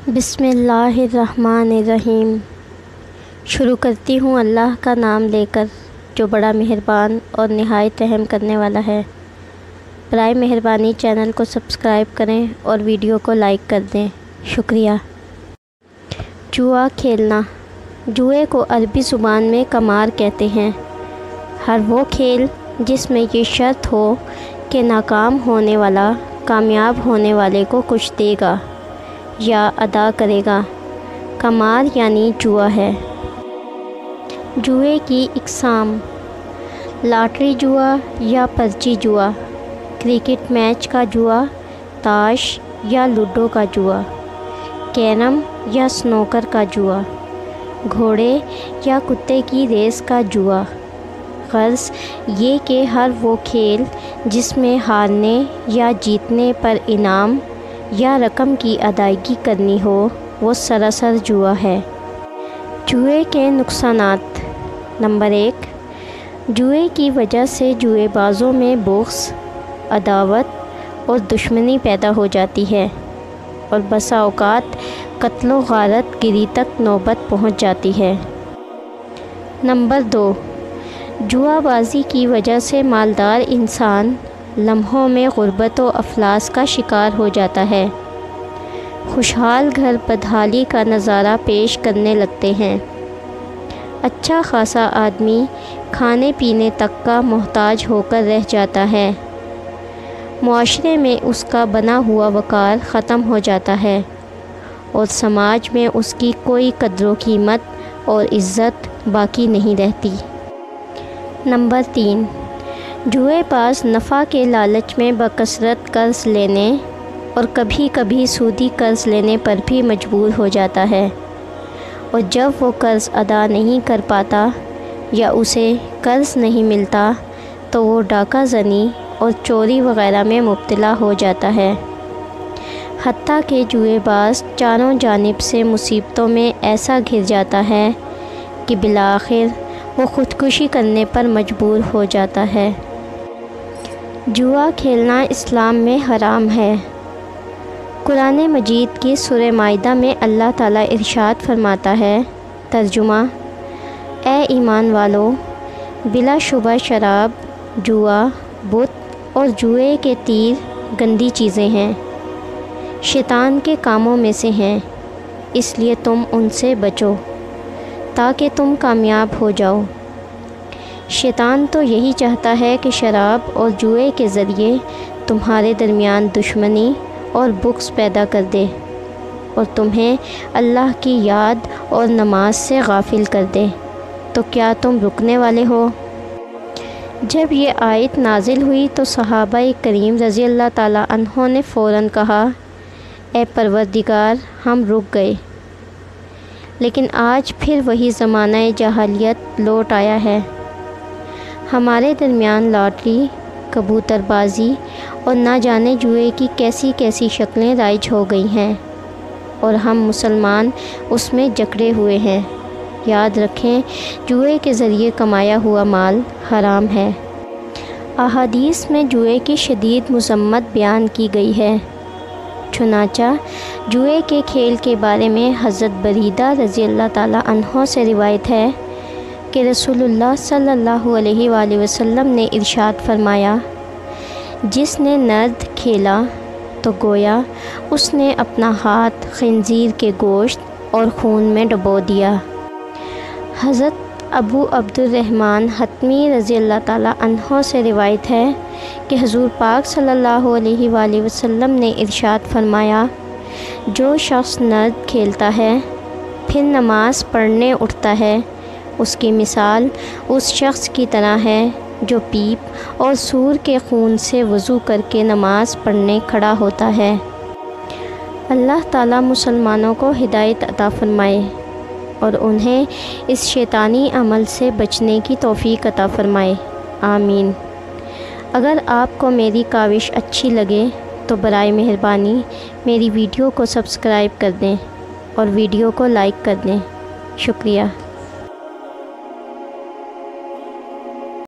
بسم اللہ الرحمن الرحیم۔ شروع کرتی ہوں اللہ کا نام لے کر جو بڑا مہربان اور نہایت رحم کرنے والا ہے۔ برائے مہربانی چینل کو سبسکرائب کریں اور ویڈیو کو لائک کر دیں، شکریہ۔ جوا کھیلنا۔ جوئے کو عربی زبان میں قمار کہتے ہیں۔ ہر وہ کھیل جس میں یہ شرط ہو کہ ناکام ہونے والا کامیاب ہونے والے کو کچھ دے گا یا ادا کرے گا، قمار یعنی جوا ہے۔ جوئے کی اقسام: لاٹری جوا یا پرچی جوا، کرکٹ میچ کا جوا، تاش یا لوڈو کا جوا، کیرم یا سنوکر کا جوا، گھوڑے یا کتے کی ریس کا جوا۔ غرض یہ کہ ہر وہ کھیل جس میں ہارنے یا جیتنے پر انعام یا رقم کی ادائیگی کرنی ہو وہ سراسر جوا ہے۔ جوئے کے نقصانات: نمبر 1، جوئے کی وجہ سے جوئے بازوں میں بغض، عداوت اور دشمنی پیدا ہو جاتی ہے اور بسا اوقات قتل و غارت گری تک نوبت پہنچ جاتی ہے۔ نمبر 2، جوا بازی کی وجہ سے مالدار انسان لمحوں میں غربت و افلاس کا شکار ہو جاتا ہے۔ خوشحال گھر بدحالی کا نظارہ پیش کرنے لگتے ہیں۔ اچھا خاصا آدمی کھانے پینے تک کا محتاج ہو کر رہ جاتا ہے۔ معاشرے میں اس کا بنا ہوا وقار ختم ہو جاتا ہے اور سماج میں اس کی کوئی قدر و قیمت اور عزت باقی نہیں رہتی۔ نمبر 3، جوئے باز نفع کے لالچ میں بکثرت قرض لینے اور کبھی کبھی سودی قرض لینے پر بھی مجبور ہو جاتا ہے، اور جب وہ قرض ادا نہیں کر پاتا یا اسے قرض نہیں ملتا تو وہ ڈاکہ زنی اور چوری وغیرہ میں مبتلا ہو جاتا ہے۔ حتیٰ کہ جوئے باز چاروں جانب سے مصیبتوں میں ایسا گھر جاتا ہے کہ بالآخر وہ خودکشی کرنے پر مجبور ہو جاتا ہے۔ جوا کھیلنا اسلام میں حرام ہے۔ قرآن مجید کی سورہ مائدہ میں اللہ تعالیٰ ارشاد فرماتا ہے، ترجمہ: اے ایمان والو، بلا شبہ شراب، جوا، بت اور جوئے کے تیر گندی چیزیں ہیں، شیطان کے کاموں میں سے ہیں، اس لیے تم ان سے بچو تاکہ تم کامیاب ہو جاؤ۔ شیطان تو یہی چاہتا ہے کہ شراب اور جوئے کے ذریعے تمہارے درمیان دشمنی اور بغض پیدا کر دے اور تمہیں اللہ کی یاد اور نماز سے غافل کر دے، تو کیا تم رکنے والے ہو؟ جب یہ آیت نازل ہوئی تو صحابہ کریم رضی اللہ تعالیٰ عنہ نے فوراً کہا، اے پروردگار، ہم رک گئے۔ لیکن آج پھر وہی زمانہ جاہلیت لوٹ آیا ہے۔ ہمارے درمیان لاٹری، کبوتر بازی اور نہ جانے جوئے کی کیسی کیسی شکلیں رائج ہو گئی ہیں اور ہم مسلمان اس میں جکڑے ہوئے ہیں۔ یاد رکھیں، جوئے کے ذریعے کمایا ہوا مال حرام ہے۔ احادیث میں جوئے کی شدید مذمت بیان کی گئی ہے۔ چنانچہ جوئے کے کھیل کے بارے میں حضرت بریدہ رضی اللہ تعالیٰ عنہ سے روایت ہے کہ رسول اللہ صلی اللہ علیہ وآلہ وسلم نے ارشاد فرمایا، جس نے نرد کھیلا تو گویا اس نے اپنا ہاتھ خنزیر کے گوشت اور خون میں ڈبو دیا۔ حضرت ابو عبد الرحمن حتمی رضی اللہ تعالیٰ عنہ سے روایت ہے کہ حضور پاک صلی اللہ علیہ وآلہ وسلم نے ارشاد فرمایا، جو شخص نرد کھیلتا ہے پھر نماز پڑھنے اٹھتا ہے، اس کی مثال اس شخص کی طرح ہے جو پیپ اور سور کے خون سے وضو کر کے نماز پڑھنے کھڑا ہوتا ہے۔ اللہ تعالیٰ مسلمانوں کو ہدایت عطا فرمائے اور انہیں اس شیطانی عمل سے بچنے کی توفیق عطا فرمائے، آمین۔ اگر آپ کو میری کاوش اچھی لگے تو برائے مہربانی میری ویڈیو کو سبسکرائب کر دیں اور ویڈیو کو لائک کر دیں، شکریہ۔